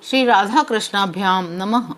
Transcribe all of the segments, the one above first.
श्री राधा कृष्णाभ्याम नमः।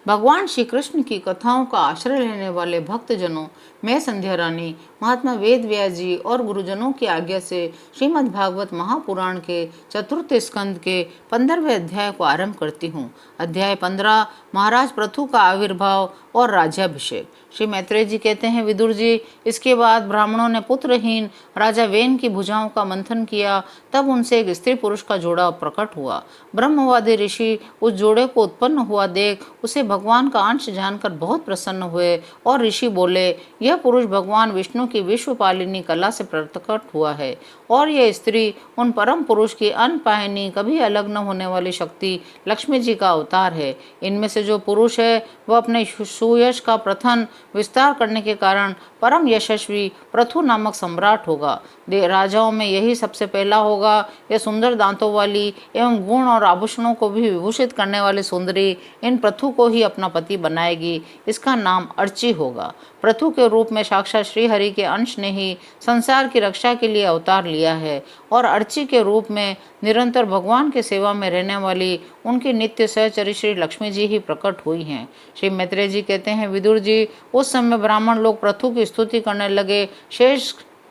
भगवान श्री कृष्ण की कथाओं का आश्रय लेने वाले भक्तजनों, मैं संध्या रानी महात्मा वेद व्यास जी और गुरुजनों की आज्ञा से श्रीमद् भागवत महापुराण के चतुर्थ स्कंद के 15वें अध्याय को आरंभ करती हूँ। अध्याय 15 महाराज पृथु का आविर्भाव और राज्याभिषेक। श्री मैत्रेय जी कहते हैं, विदुर जी, इसके बाद ब्राह्मणों ने पुत्रहीन राजा वेन की भुजाओं का मंथन किया। तब उनसे एक स्त्री पुरुष का जोड़ा प्रकट हुआ। ब्रह्मवादी ऋषि उस जोड़े को उत्पन्न हुआ देख उसे भगवान का अंश जानकर बहुत प्रसन्न हुए और ऋषि बोले, यह पुरुष भगवान विष्णु की विश्वपालिनी कला से प्रकट हुआ है और यह स्त्री उन परम पुरुष की अनपायनी कभी अलग न होने वाली शक्ति लक्ष्मी जी का अवतार है। इनमें से जो पुरुष है वह अपने सुयश का प्रथम विस्तार करने के कारण परम यशस्वी पृथु नामक सम्राट होगा। राजाओं में यही सबसे पहला होगा। यह सुंदर दांतों वाली एवं गुण और आभूषणों को भी विभूषित करने वाली सुंदरी इन पृथु को ही अपना पति बनाएगी। इसका नाम अर्ची होगा। पृथु के रूप में साक्षात श्री हरि के अंश ने ही संसार की रक्षा के लिए अवतार लिया है और अर्ची के रूप में निरंतर भगवान की सेवा में रहने वाली उनकी नित्य सहचरी श्री लक्ष्मी जी ही प्रकट हुई हैं। श्री मैत्रेय जी कहते हैं, विदुर जी, उस समय ब्राह्मण लोग पृथु की स्तुति करने लगे।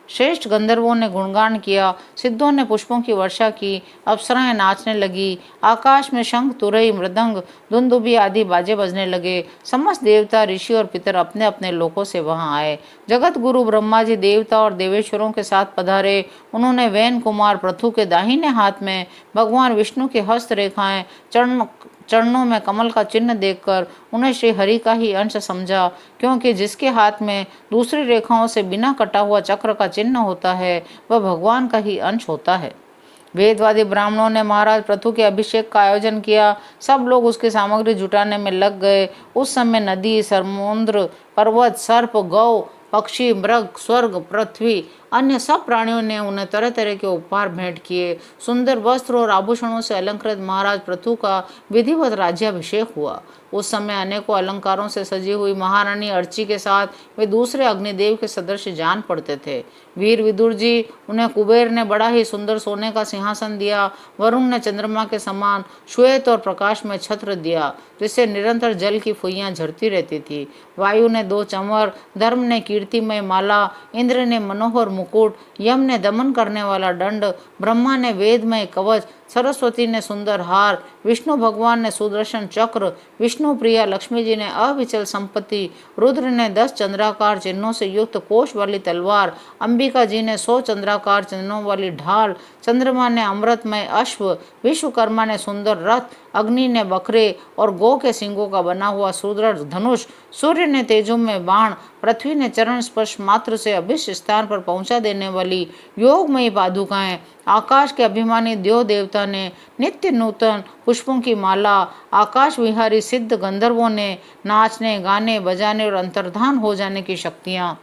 श्रेष्ठ गंधर्वों ने गुणगान किया, सिद्धों ने पुष्पों की वर्षा की, अप्सराएं नाचने लगी, आकाश में शंख, तुरई, मृदंग, दुंदुभी आदि बाजे बजने लगे। समस्त देवता, ऋषि और पितर अपने अपने लोकों से वहां आए। जगत गुरु ब्रह्मा जी देवता और देवेश्वरों के साथ पधारे। उन्होंने वैन कुमार पृथु के दाहिने हाथ में भगवान विष्णु की हस्त रेखाएं, चरणों में कमल का चिन्ह देखकर उन्हें श्री हरि का ही अंश समझा, क्योंकि जिसके हाथ में दूसरी रेखाओं से बिना कटा हुआ चक्र का चिन्ह होता है वह भगवान का ही अंश होता है। वेदवादी ब्राह्मणों ने महाराज पृथु के अभिषेक का आयोजन किया। सब लोग उसकी सामग्री जुटाने में लग गए। उस समय नदी, समुद्र, पर्वत, सर्प, गौ, पक्षी, मृग, स्वर्ग, पृथ्वी, अन्य सब प्राणियों ने उन्हें तरह तरह के उपहार भेंट किए। सुंदर वस्त्र और आभूषणों से अलंकृत महाराज पृथु का विधिवत राज्याभिषेक हुआ। उस समय अनेकों अलंकारों से सजी हुई महारानी अर्ची के साथ वे दूसरे अग्निदेव के सदृश जान पड़ते थे। वीर विदुर जी, उन्हें कुबेर ने बड़ा ही सुंदर सोने का सिंहासन दिया। वरुण ने चंद्रमा के समान श्वेत और प्रकाश में छत्र दिया, जिससे निरंतर जल की फुइयां झरती रहती थी। वायु ने 2 चंवर, धर्म ने कीर्तिमय माला, इंद्र ने मनोहर मुकुट, यम ने दमन करने वाला दंड, ब्रह्मा ने वेदमय कवच, सरस्वती ने सुंदर हार, विष्णु भगवान ने सुदर्शन चक्र, विष्णु प्रिया लक्ष्मी जी ने अविचल संपत्ति, रुद्र ने 10 चंद्राकार चिन्हों से युक्त कोश वाली तलवार, अंबिका जी ने 100 चंद्राकार चिन्हों वाली ढाल, चंद्रमा ने अमृतमय अश्व, विश्वकर्मा ने सुंदर रथ, अग्नि ने बकरे और गौ के सिंगों का बना हुआ सुदृढ़ धनुष, सूर्य ने तेजोमय बाण, पृथ्वी ने चरण स्पर्श मात्र से अभिष्ट स्थान पर पहुंचा देने वाली योगमयी पादुकाएं, आकाश के अभिमानी देव देवता ने नित्य नूतन पुष्पों की माला, आकाश विहारी सिद्ध गंधर्वों ने नाचने, गाने, बजाने और अंतर्धान हो जाने की शक्तियां,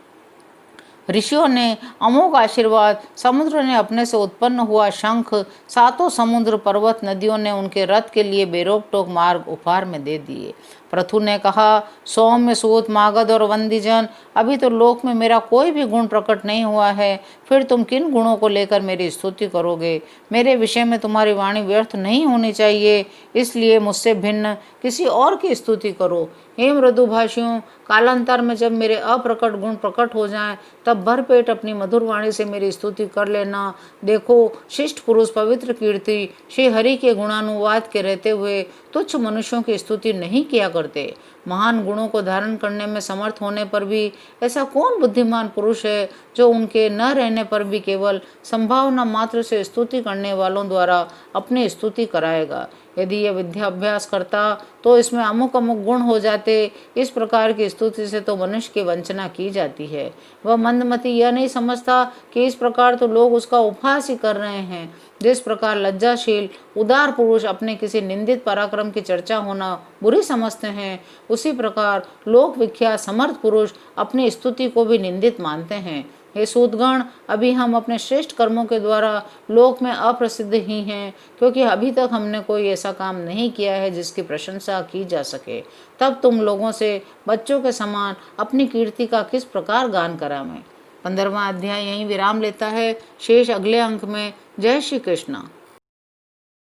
ऋषियों ने अमोघ आशीर्वाद, समुद्र ने अपने से उत्पन्न हुआ शंख, 7 समुद्र, पर्वत, नदियों ने उनके रथ के लिए बेरोक टोक मार्ग उपहार में दे दिए। पृथु ने कहा, सौम्य, सूत, मागध और वंदीजन, अभी तो लोक में मेरा कोई भी गुण प्रकट नहीं हुआ है, फिर तुम किन गुणों को लेकर मेरी स्तुति करोगे? मेरे विषय में तुम्हारी वाणी व्यर्थ नहीं होनी चाहिए, इसलिए मुझसे भिन्न किसी और की स्तुति करो। हे मृदुभाषियों, कालांतर में जब मेरे अप्रकट गुण प्रकट हो जाएं, तब भरपेट अपनी मधुर वाणी से मेरी स्तुति कर लेना। देखो, शिष्ट पुरुष पवित्र कीर्ति श्री हरि के गुणानुवाद के रहते हुए तुच्छ मनुष्यों की स्तुति नहीं किया करते। महान गुणों को धारण करने में समर्थ होने पर भी ऐसा कौन बुद्धिमान पुरुष है जो उनके न रहने पर भी केवल संभावना मात्र से स्तुति करने वालों द्वारा अपनी स्तुति कराएगा? यदि यह विद्याभ्यास करता तो इसमें अमुक अमुक गुण हो जाते। इस प्रकार की स्तुति से तो मनुष्य की वंचना की जाती है। वह मंदमती यह नहीं समझता कि इस प्रकार तो लोग उसका उपहास ही कर रहे हैं। जिस प्रकार लज्जाशील उदार पुरुष अपने किसी निंदित पराक्रम की चर्चा होना बुरी समझते हैं, उसी प्रकार लोक विख्यात समर्थ पुरुष अपनी स्तुति को भी निंदित मानते हैं। हे सूतगण, अभी हम अपने श्रेष्ठ कर्मों के द्वारा लोक में अप्रसिद्ध ही हैं, क्योंकि अभी तक हमने कोई ऐसा काम नहीं किया है जिसकी प्रशंसा की जा सके। तब तुम लोगों से बच्चों के समान अपनी कीर्ति का किस प्रकार गान करावें? 15वां अध्याय यहीं विराम लेता है। शेष अगले अंक में। जय श्री कृष्ण।